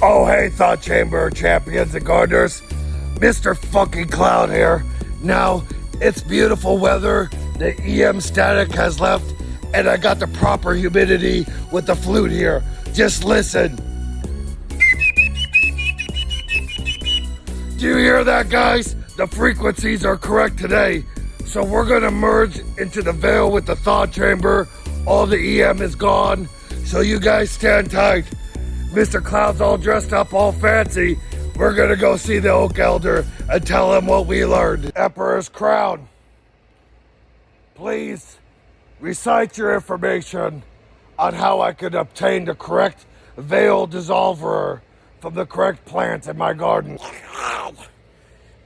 Oh, hey, Thought Chamber champions and gardeners. Mr. fucking Cloud here. Now, it's beautiful weather. The EM static has left, and I got the proper humidity with the flute here. Just listen. Do you hear that, guys? The frequencies are correct today. So we're gonna merge into the veil with the Thought Chamber. All the EM is gone. So you guys stand tight. Mr. Cloud's all dressed up, all fancy. We're gonna go see the Oak Elder and tell him what we learned. Emperor's Crown, please recite your information on how I could obtain the correct veil dissolver from the correct plant in my garden.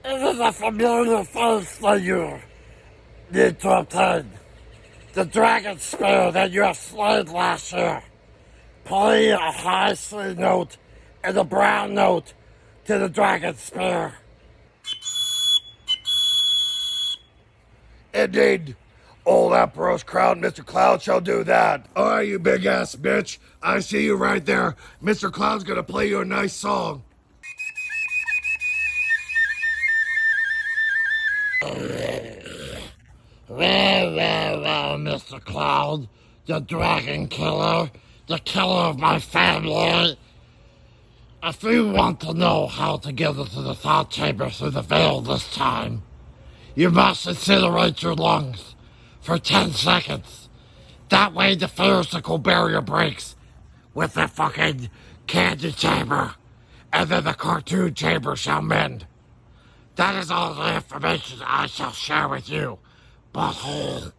It is a familiar face that you need to obtain. The dragon spear that you have slain last year. Play a high C note and a brown note to the dragon spear. Indeed, old Emperor's Crown, Mr. Cloud shall do that. All right, you big ass bitch. I see you right there. Mr. Cloud's gonna play you a nice song. Well, Mr. Cloud, the dragon killer, the killer of my family. If you want to know how to get into the Thought Chamber through the veil this time, you must incinerate your lungs for 10 seconds. That way the physical barrier breaks with the fucking candy chamber, and then the cartoon chamber shall mend. That is all the information I shall share with you, butthole.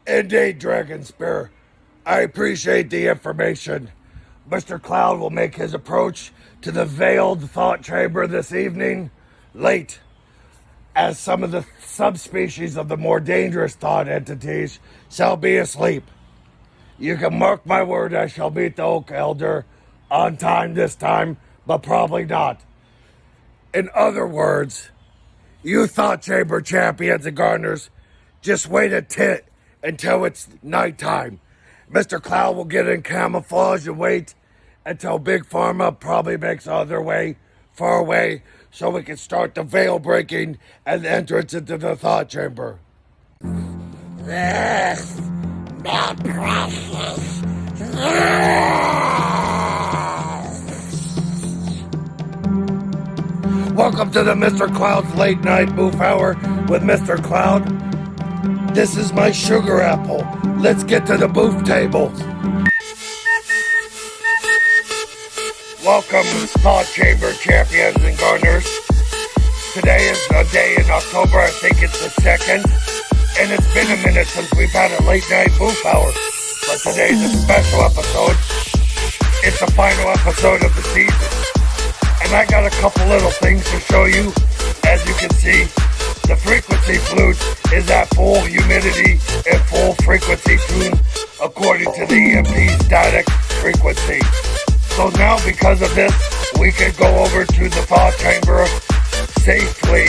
Indeed, Dragon Spear. I appreciate the information. Mr. Cloud will make his approach to the veiled Thought Chamber this evening, late, as some of the subspecies of the more dangerous thought entities shall be asleep. You can mark my word, I shall meet the Oak Elder on time this time, but probably not. In other words, you Thought Chamber champions and gardeners, just wait a tit until it's nighttime. Mr. Cloud will get in camouflage and wait until Big Pharma probably makes other way, far away, so we can start the veil breaking and entrance into the Thought Chamber. Yes, my precious. Welcome to the Mr. Cloud's Late Night Booth Hour with Mr. Cloud. This is my sugar apple. Let's get to the booth table. Welcome, Thought Chamber champions and gardeners. Today is a day in October, I think it's the 2nd, and it's been a minute since we've had a late night booth hour. But today's a special episode. It's the final episode of the season. And I got a couple little things to show you. As you can see, the frequency flute is at full humidity and full frequency tune according to the EMP static frequency. So now because of this, we can go over to the Thought Chamber safely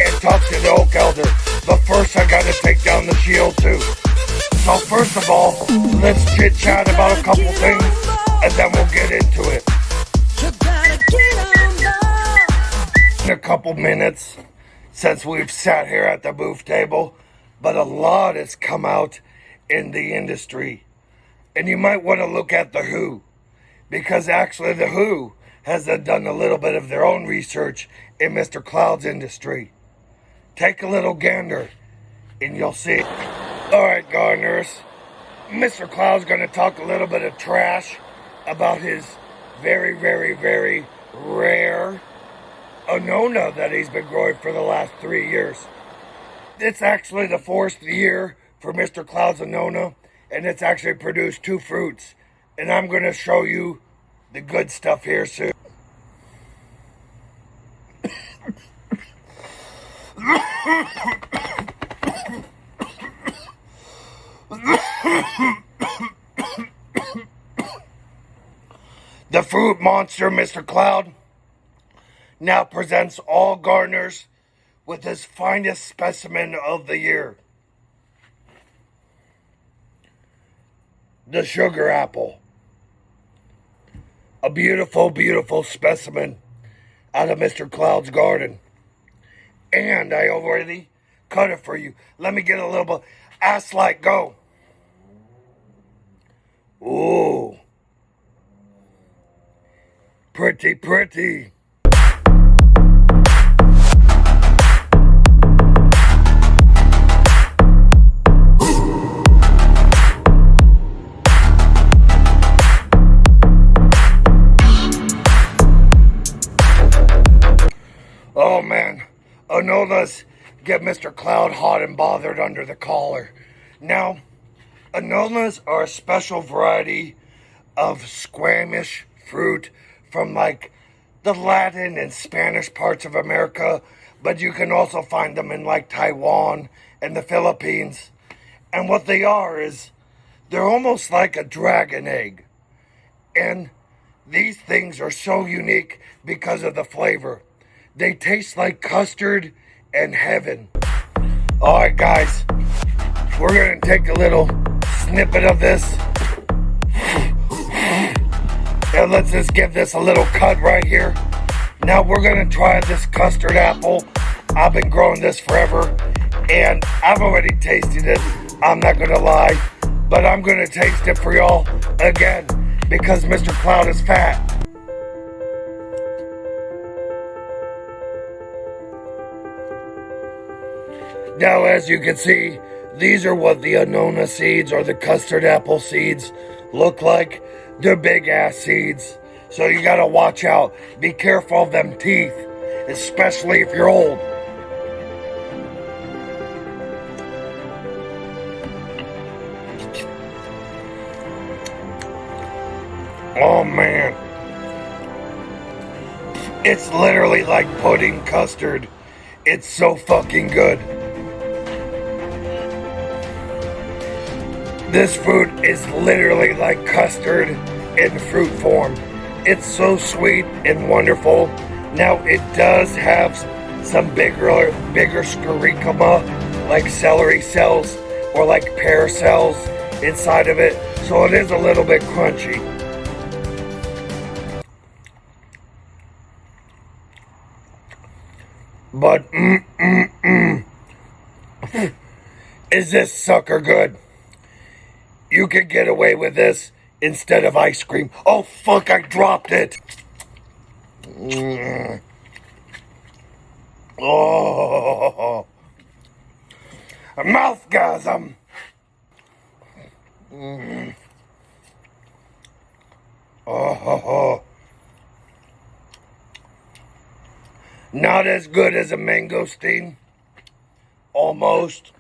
and talk to the Oak Elder. But first I gotta take down the shield too. So first of all, let's chit chat about a couple things and then we'll get into it. In a couple minutes since we've sat here at the booth table, but a lot has come out in the industry. And you might want to look at the WHO, because actually the WHO has done a little bit of their own research in Mr. Cloud's industry. Take a little gander and you'll see. Alright, gardeners, Mr. Cloud's going to talk a little bit of trash about his very, very, very rare Annona that he's been growing for the last 3 years. It's actually the 4th year for Mr. Cloud's Annona, and it's actually produced 2 fruits. And I'm going to show you the good stuff here soon. The fruit monster, Mr. Cloud, now presents all gardeners with his finest specimen of the year. the sugar apple. A beautiful, beautiful specimen out of Mr. Cloud's garden. And I already cut it for you. Let me get a little bit. Ass like, go. Ooh. Pretty, pretty. Oh man, Anolas get Mr. Cloud hot and bothered under the collar. Now, Anolas are a special variety of squamish fruit from like the Latin and Spanish parts of America, but you can also find them in like Taiwan and the Philippines. And what they are is they're almost like a dragon egg. And these things are so unique because of the flavor. They taste like custard and heaven. Alright guys, we're gonna take a little snippet of this. And let's just give this a little cut right here. Now we're gonna try this custard apple. I've been growing this forever and I've already tasted it. I'm not gonna lie, but I'm gonna taste it for y'all again because Mr. Cloud is fat. Now, as you can see, these are what the Anona seeds or the custard apple seeds look like. They're big ass seeds, so you gotta watch out. Be careful of them teeth, especially if you're old. Oh man, it's literally like pudding custard. It's so fucking good. This fruit is literally like custard in fruit form. It's so sweet and wonderful. Now it does have some bigger sclerecoma, like celery cells or like pear cells inside of it. So it is a little bit crunchy. But is this sucker good? You could get away with this instead of ice cream. Oh fuck, I dropped it. Oh, a mouthgasm. Oh, not as good as a mangosteen. Almost.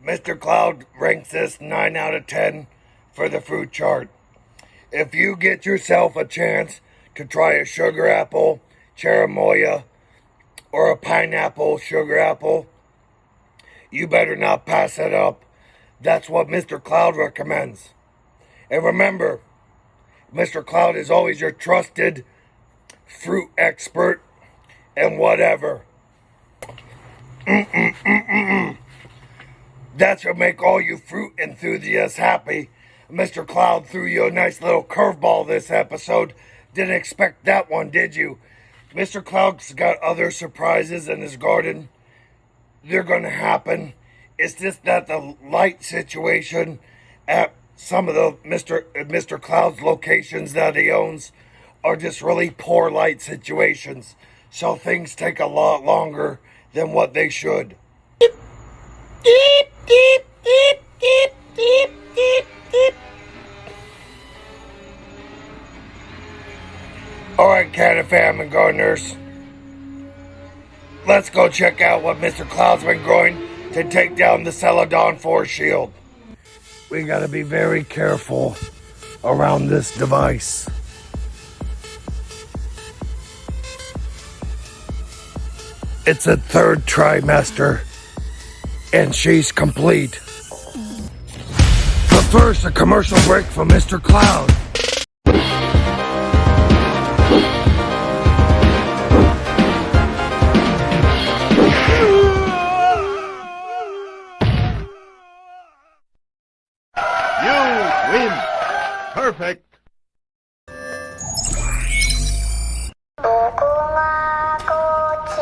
Mr. Cloud ranks this 9 out of 10 for the fruit chart. If you get yourself a chance to try a sugar apple, cherimoya, or a pineapple sugar apple, you better not pass it up. That's what Mr. Cloud recommends. And remember, Mr. Cloud is always your trusted fruit expert and whatever. That's what make all you fruit enthusiasts happy. Mr. Cloud threw you a nice little curveball this episode. Didn't expect that one, did you? Mr. Cloud's got other surprises in his garden. They're going to happen. It's just that the light situation at some of the Mr. Cloud's locations that he owns are just really poor light situations. So things take a lot longer than what they should. Deep, deep, deep, deep, deep, deep, deep, deep. Alright, Canna Fam and gardeners. Let's go check out what Mr. Cloud's been growing to take down the Celadon Force Shield. We gotta be very careful around this device. It's a third trimester, and she's complete. But first, a commercial break from Mr. Cloud. Win. Perfect. 무궁화 꽃이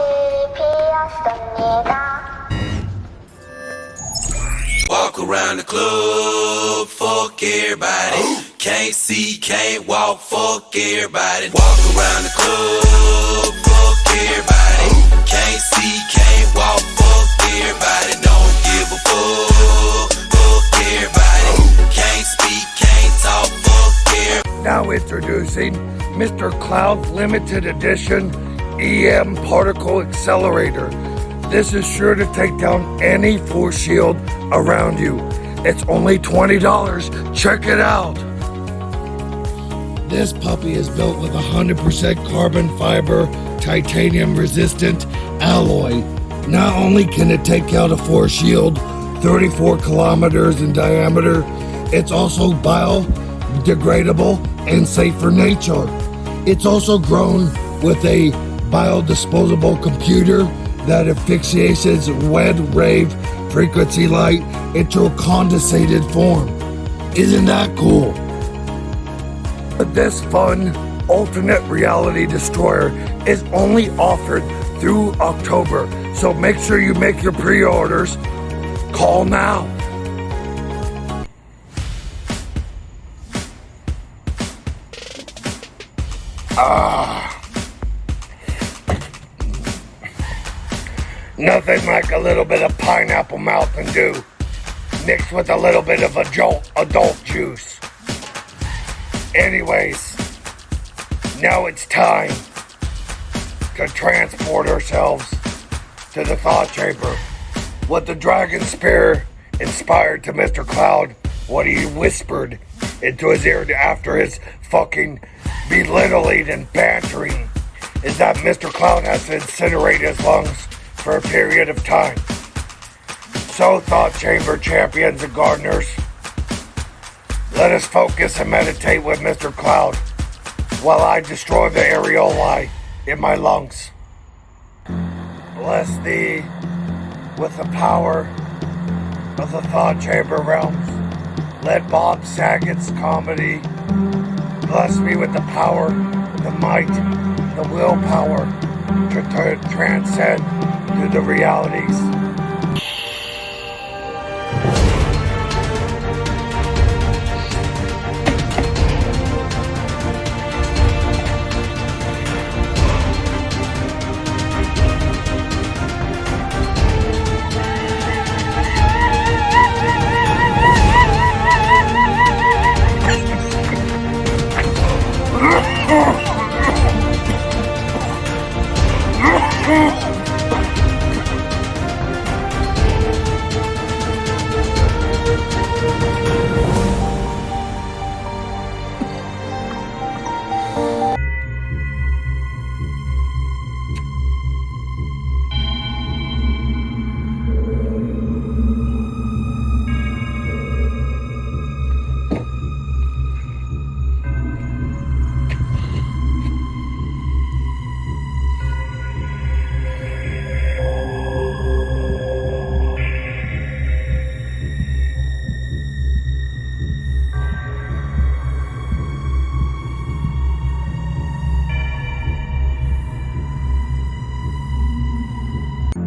피었습니다. Walk around the club, fuck everybody. Can't see, can't walk, fuck everybody. Walk around the club, fuck everybody. Can't see, can't walk, fuck everybody. Don't give a fuck everybody. Can't speak, can't talk, fuck everybody. Now introducing Mr. Cloud Limited Edition EM Particle Accelerator. This is sure to take down any force shield around you. It's only $20. Check it out. This puppy is built with 100% carbon fiber, titanium resistant alloy. Not only can it take out a force shield 34 kilometers in diameter, it's also biodegradable and safe for nature. It's also grown with a biodisposable computer that asphyxiates red wave frequency light into a condensated form. Isn't that cool? This fun alternate reality destroyer is only offered through October, so make sure you make your pre-orders. Call now. Nothing like a little bit of pineapple Mountain Dew mixed with a little bit of adult juice. Anyways, now it's time to transport ourselves to the thought chamber. What the dragon spear inspired to Mr. Cloud, what he whispered into his ear after his fucking belittling and bantering, is that Mr. Cloud has to incinerate his lungs for a period of time. So, thought chamber champions and gardeners, let us focus and meditate with Mr. Cloud while I destroy the areoli in my lungs. Bless thee with the power of the thought chamber realms. Let Bob Saget's comedy bless me with the power, the might, the willpower to transcend to the realities.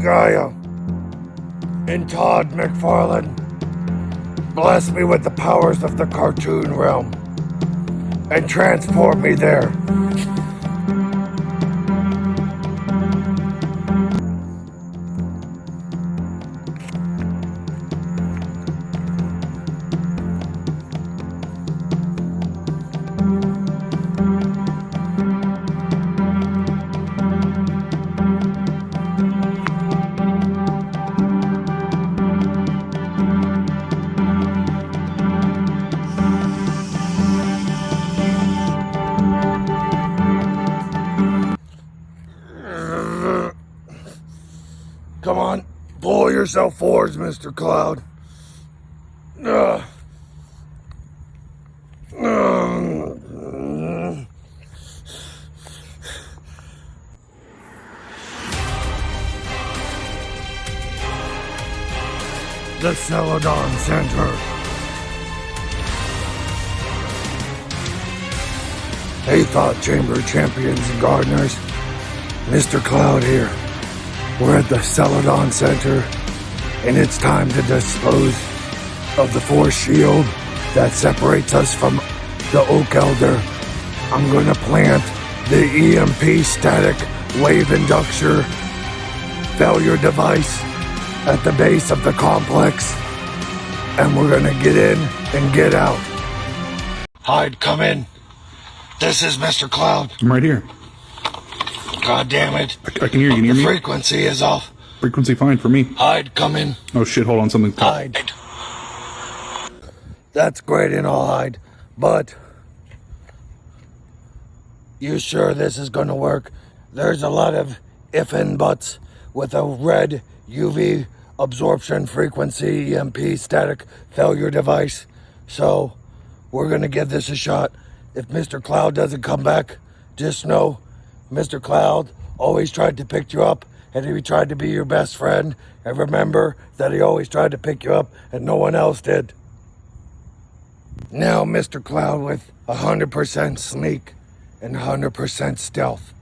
Gaia and Todd McFarlane, bless me with the powers of the cartoon realm and transport me there. Come on, pull yourself forwards, Mr. Cloud. The Celadon Center. Hey, Thought Chamber champions and gardeners. Mr. Cloud here. We're at the Celadon Center, and it's time to dispose of the force shield that separates us from the Oak Elder. I'm gonna plant the EMP static wave inductor failure device at the base of the complex, and we're gonna get in and get out. Hyde, come in. This is Mr. Cloud. I'm right here. God damn it. I can hear you. Can you The hear me? frequency is off. Frequency fine for me. Hyde, come in. Oh shit, hold on, something. Hyde. That's great and all, Hyde, but you sure this is gonna work? There's a lot of if and buts with a red UV absorption frequency EMP static failure device. So we're gonna give this a shot. If Mr. Cloud doesn't come back, just know Mr. Cloud always tried to pick you up, and he tried to be your best friend. And remember that he always tried to pick you up and no one else did. Now Mr. Cloud with 100% sneak and 100% stealth.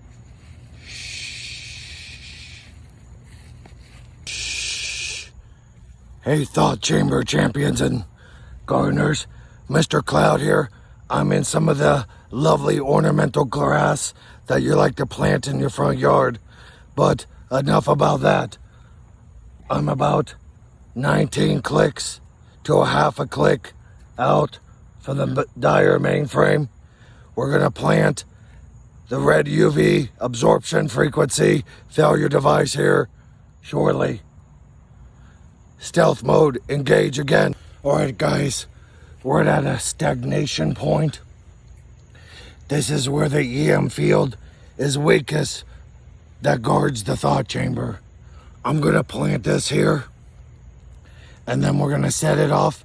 Shh. Hey, Thought Chamber champions and gardeners. Mr. Cloud here. I'm in some of the lovely ornamental grass that you like to plant in your front yard. But enough about that. I'm about 19 clicks to a half a click out from the Dyer mainframe. We're gonna plant the red UV absorption frequency failure device here shortly. Stealth mode, engage again. Alright guys, we're at a stagnation point. This is where the EM field is weakest that guards the thought chamber. I'm gonna plant this here, and then we're gonna set it off.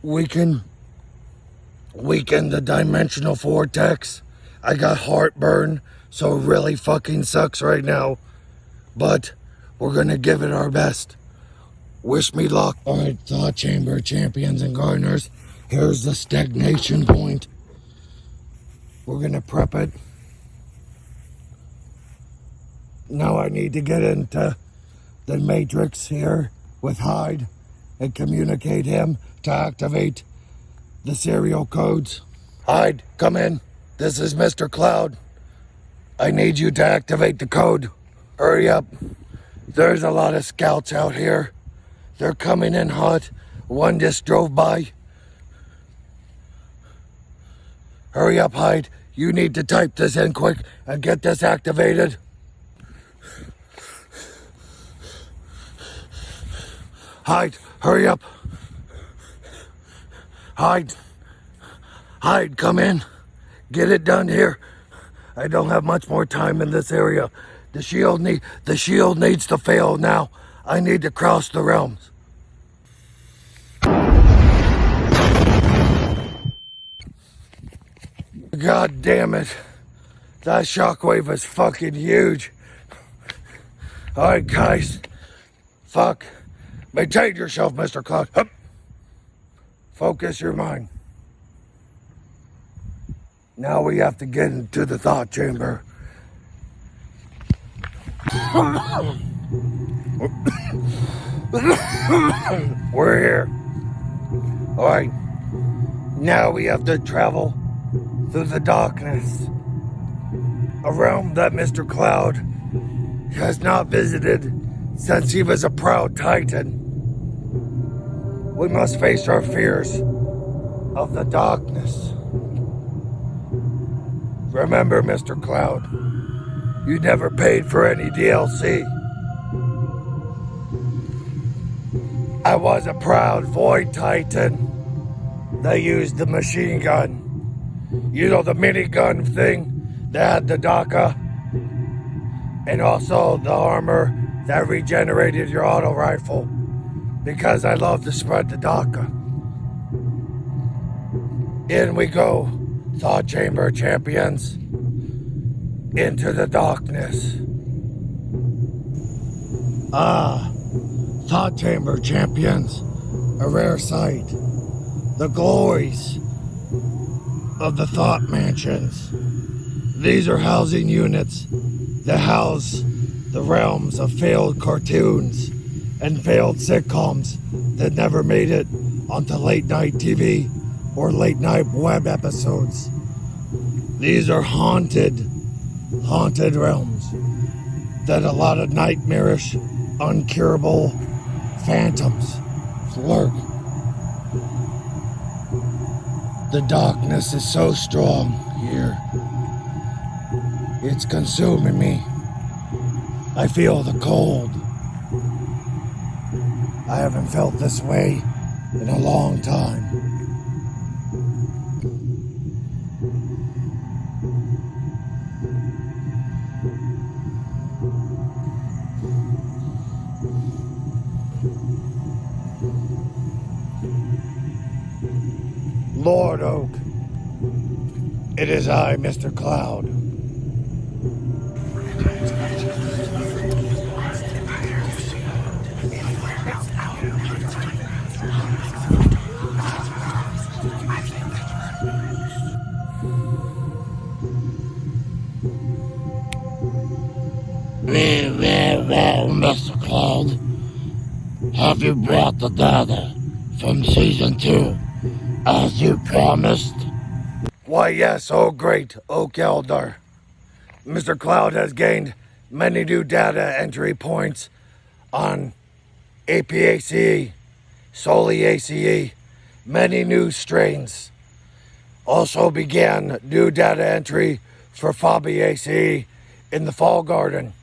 We can weaken the dimensional vortex. I got heartburn, so it really fucking sucks right now, but we're gonna give it our best. Wish me luck. Alright, thought chamber champions and gardeners, here's the stagnation point. We're gonna prep it. Now I need to get into the matrix here with Hyde and communicate him to activate the serial codes. Hyde, come in. This is Mr. Cloud. I need you to activate the code. Hurry up. There's a lot of scouts out here. They're coming in hot. One just drove by. Hurry up, Hyde. You need to type this in quick and get this activated. Hyde, hurry up. Hyde, come in. Get it done here. I don't have much more time in this area. The shield needs to fail now. I need to cross the realms. God damn it. That shockwave is fucking huge. Alright, guys. Fuck. Maintain yourself, Mr. Cloud. Hup. Focus your mind. Now we have to get into the thought chamber. We're here. Alright. Now we have to travel through the darkness. A realm that Mr. Cloud has not visited since he was a proud Titan. We must face our fears of the darkness. Remember, Mr. Cloud, you never paid for any DLC. I was a proud Void Titan that used the machine gun. You know, the minigun thing that had the DACA, and also the armor that regenerated your auto rifle, because I love to spread the DACA. In we go, Thought Chamber champions, into the darkness. Thought Chamber champions, a rare sight. The glories of the Thought Mansions. These are housing units that house the realms of failed cartoons and failed sitcoms that never made it onto late night TV or late night web episodes. These are haunted realms that a lot of nightmarish, uncurable phantoms lurk. The darkness is so strong here. It's consuming me. I feel the cold. I haven't felt this way in a long time. Lord Oak, it is I, Mr. Cloud. Well, Mr. Cloud, have you brought the data from season 2 as you promised? Why, yes, oh great Oak Elder. Mr. Cloud has gained many new data entry points on APACE, Soli ACE, many new strains. Also began new data entry for Fabiaceae in the Fall Garden.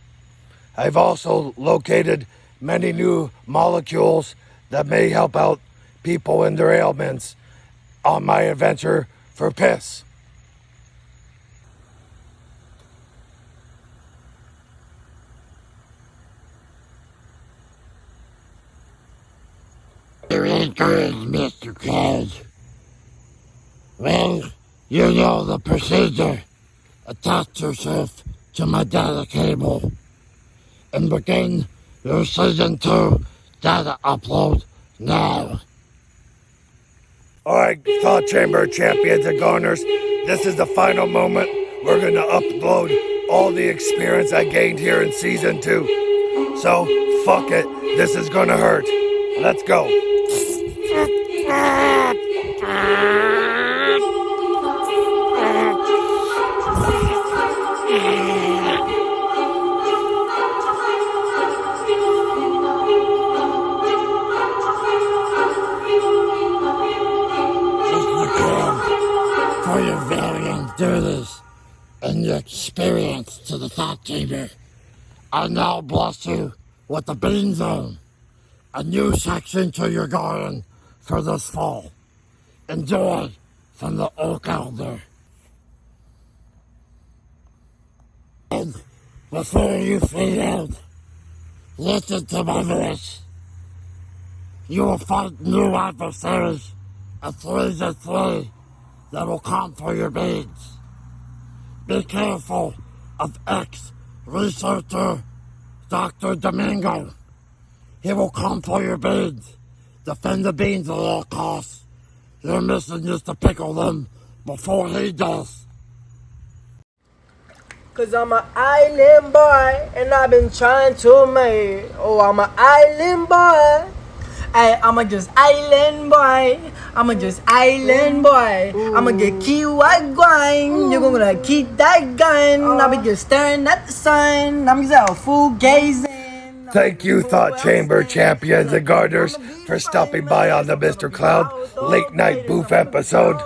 I've also located many new molecules that may help out people in their ailments on my adventure for piss. Very good, Mr. Cloud. Well, you know the procedure. Attach yourself to my data cable and begin your season 2 data upload now. Alright, Thought Chamber champions and garners, this is the final moment. We're gonna upload all the experience I gained here in season 2. So, fuck it, this is gonna hurt. Let's go. For your valiant duties and your experience to the Thought Chamber, I now bless you with the Bean Zone, a new section to your garden for this fall. Enjoy from the Oak Elder. And before you fade out, listen to my voice. You will fight new adversaries at 3-3 that will come for your beans. Be careful of ex-researcher Dr. Domingo. He will come for your beans. Defend the beans at all costs. Your mission is to pickle them before he does. Cause I'm an island boy and I've been trying to make it. Oh, I'm an island boy. I'ma just island boy. I'ma just island boy. I'ma get key white grind. You're gonna keep that gun. I'll be just staring at the sun. I'm just a fool gazing. Thank you, Thought Chamber champions and gardeners, for stopping by on the Mr. Cloud Late Night Booth episode.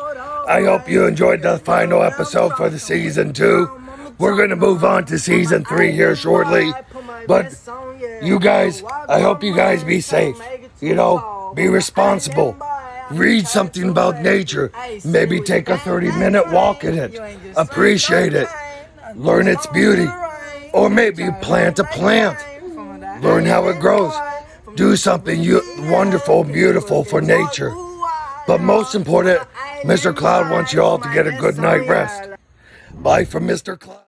I hope you enjoyed the final episode for the season 2. We're going to move on to season 3 here shortly. But you guys, I hope you guys be safe. You know, be responsible. Read something about nature. Maybe take a 30-minute walk in it. Appreciate it. Learn its beauty. Or maybe plant a plant. Learn how it grows. Do something wonderful, beautiful for nature. But most important, Mr. Cloud wants you all to get a good night rest. Bye from Mr. Cloud.